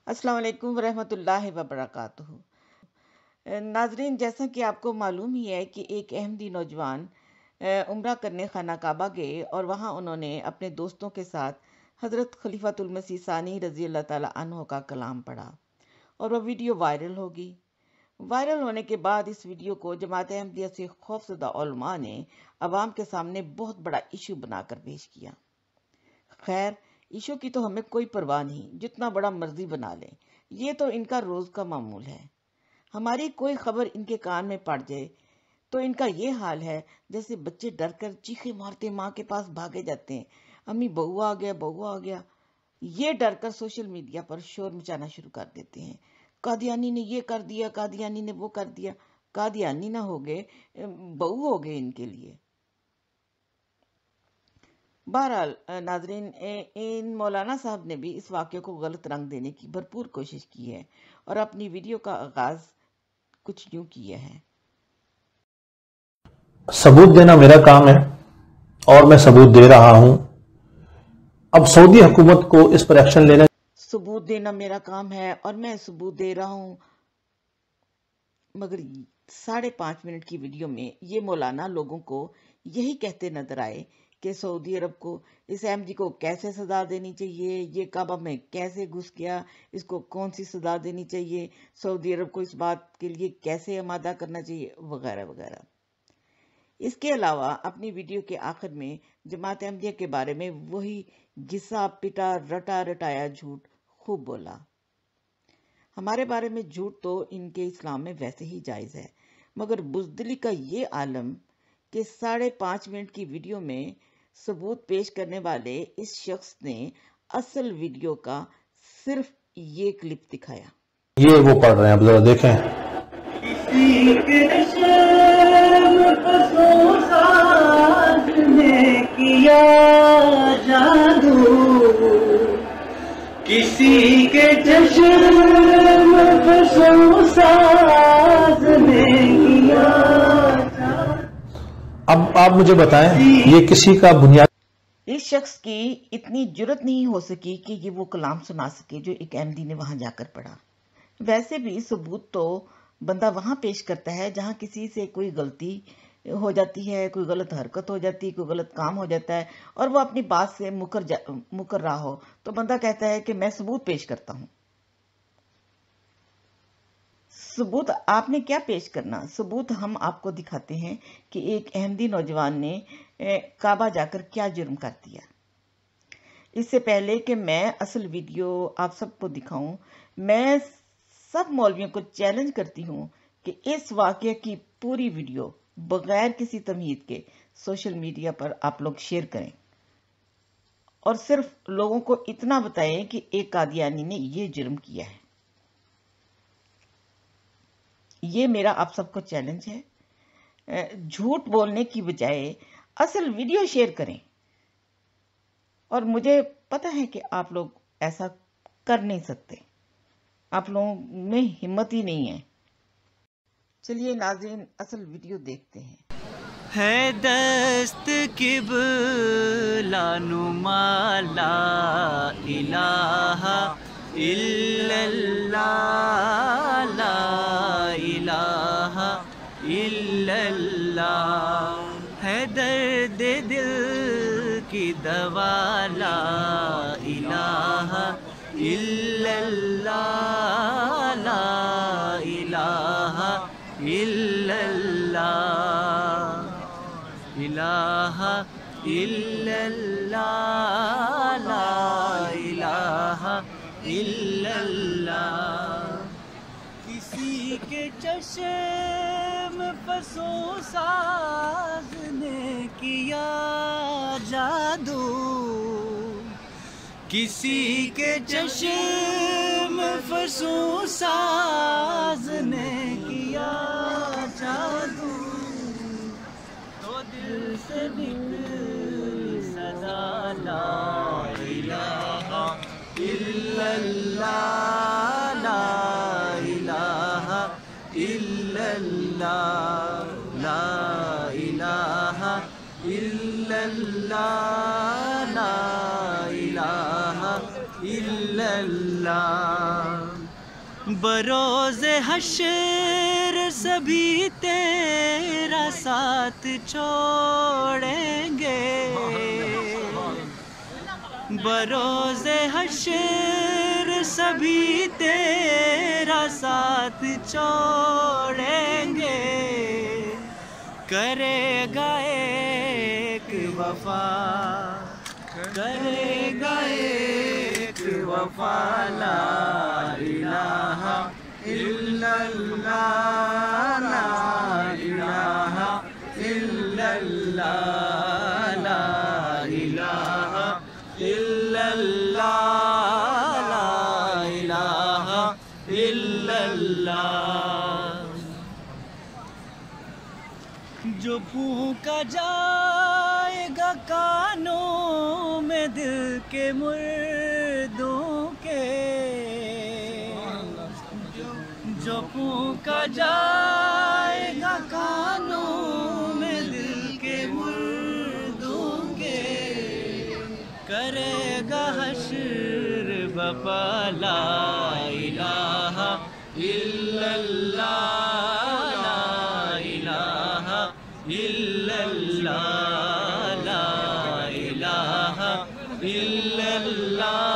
अस्सलाम वालेकुम वरहमतुल्लाहि वबरकातुहू। नाजरीन, जैसा कि आपको मालूम ही है कि एक अहमदी नौजवान उम्रा करने खाना काबा गए और वहाँ उन्होंने अपने दोस्तों के साथ हज़रत खलीफतुल मसीह सानी रज़ी अल्लाह ताला अन्हो का कलाम पढ़ा और वह वीडियो वायरल हो गई। वायरल होने के बाद इस वीडियो को जमात अहमदिया से खौफज़दा उलमा ने अवाम के सामने बहुत बड़ा इशू बनाकर पेश किया। खैर, इशू की तो हमें कोई परवाह नहीं, जितना बड़ा मर्जी बना लें, ये तो इनका रोज का मामूल है। हमारी कोई खबर इनके कान में पड़ जाए तो इनका ये हाल है जैसे बच्चे डर कर चीखे मारते माँ के पास भागे जाते हैं, अम्मी बहू आ गया, बहू आ गया। ये डर कर सोशल मीडिया पर शोर मचाना शुरू कर देते हैं। कादियानी ने ये कर दिया, कादियानी ने वो कर दिया। कादियानी ना हो गए, बहू हो गए इनके लिए। बहरहाल नाजरीन, इन मौलाना साहब ने भी इस वाक़े को गलत रंग देने की भरपूर कोशिश की है और अपनी वीडियो का आगाज कुछ यूं किया है। सबूत देना मेरा काम है और मैं सबूत दे रहा हूं। अब सऊदी हुकूमत को इस पर एक्शन लेना। सबूत देना मेरा काम है और मैं सबूत दे रहा हूं, मगर 5.5 मिनट की वीडियो में ये मौलाना लोगों को यही कहते नजर आए कि सऊदी अरब को इस अहमदी को कैसे सजा देनी चाहिए, ये काबा में कैसे घुस गया, इसको कौन सी सजा देनी चाहिए, सऊदी अरब को इस बात के लिए कैसे आमादा करना चाहिए, वगैरह वगैरह। इसके अलावा अपनी वीडियो के आखिर में जमात अहमदिया के बारे में वही घिसा पिटा रटा रटाया झूठ खूब बोला। हमारे बारे में झूठ तो इनके इस्लाम में वैसे ही जायज है, मगर बुज़दिली का ये आलम कि 5.5 मिनट की वीडियो में सबूत पेश करने वाले इस शख्स ने असल वीडियो का सिर्फ ये क्लिप दिखाया। ये वो पढ़ रहे हैं, आप जरा देखें। किसी के शर्म फसों साज ने किया जादू, किसी के चश्म फसों साज ने किया जादू। अब आप मुझे बताएं, ये किसी का बुनियाद। इस शख्स की इतनी जुर्रत नहीं हो सकी कि ये वो कलाम सुना सके जो एक अहमदी ने वहां जाकर पढ़ा। वैसे भी सबूत तो बंदा वहां पेश करता है जहां किसी से कोई गलती हो जाती है, कोई गलत हरकत हो जाती है, कोई गलत काम हो जाता है और वो अपनी बात से मुकर रहा हो तो बंदा कहता है कि मैं सबूत पेश करता हूं। सबूत आपने क्या पेश करना? सबूत हम आपको दिखाते हैं कि एक अहमदी नौजवान ने काबा जाकर क्या जुर्म कर दिया। इससे पहले कि मैं असल वीडियो आप सबको दिखाऊं, मैं सब मौलवियों को चैलेंज करती हूं कि इस वाकये की पूरी वीडियो बगैर किसी तमहीद के सोशल मीडिया पर आप लोग शेयर करें और सिर्फ लोगों को इतना बताएं कि एक कादियानी ने ये जुर्म किया है। ये मेरा आप सबको चैलेंज है। झूठ बोलने की बजाय असल वीडियो शेयर करें और मुझे पता है कि आप लोग ऐसा कर नहीं सकते, आप लोगों में हिम्मत ही नहीं है। चलिए नाज़रीन, असल वीडियो देखते हैं। है दस्त किबला नुमा ला इलाहा इल्लल्लाह, ला इलाहा इल्लल्लाह। है दर्द दिल की दवा ला इलाहा इल्लल्लाह, ला इलाहा इल्लल्लाह, इलाहा इल्लल्लाह, ला इलाहा इल्लल्लाह। किसी के चश्म फसों साज ने किया जादू, किसी के चश्म फसों साज ने किया जादू। तो दिल से निकली सदा ला इलाहा इल्लल्लाह, ला इलाहा इल्लल्लाह, ला इलाहा इल्लल्लाह, ला इलाहा इल्लल्लाह। بروز حشر سبھی تیرا ساتھ چھوڑیں گے، بروز حشر سبھی تیرا ساتھ چھوڑیں گے، کرے گا ایک وفا، کرے گا ایک وفا، لا الہ الا اللہ، لا الہ الا اللہ، لا الہ الا اللہ، لا الہ الا اللہ۔ جو پھونکا جائے گا کانوں میں دل کے مردوں کے، جو پھونکا جائے گا کانوں میں دل کے مردوں کے، کرے گا حشر بپا، لا الہ الا اللہ، لا الہ الا اللہ، لا الہ الا اللہ۔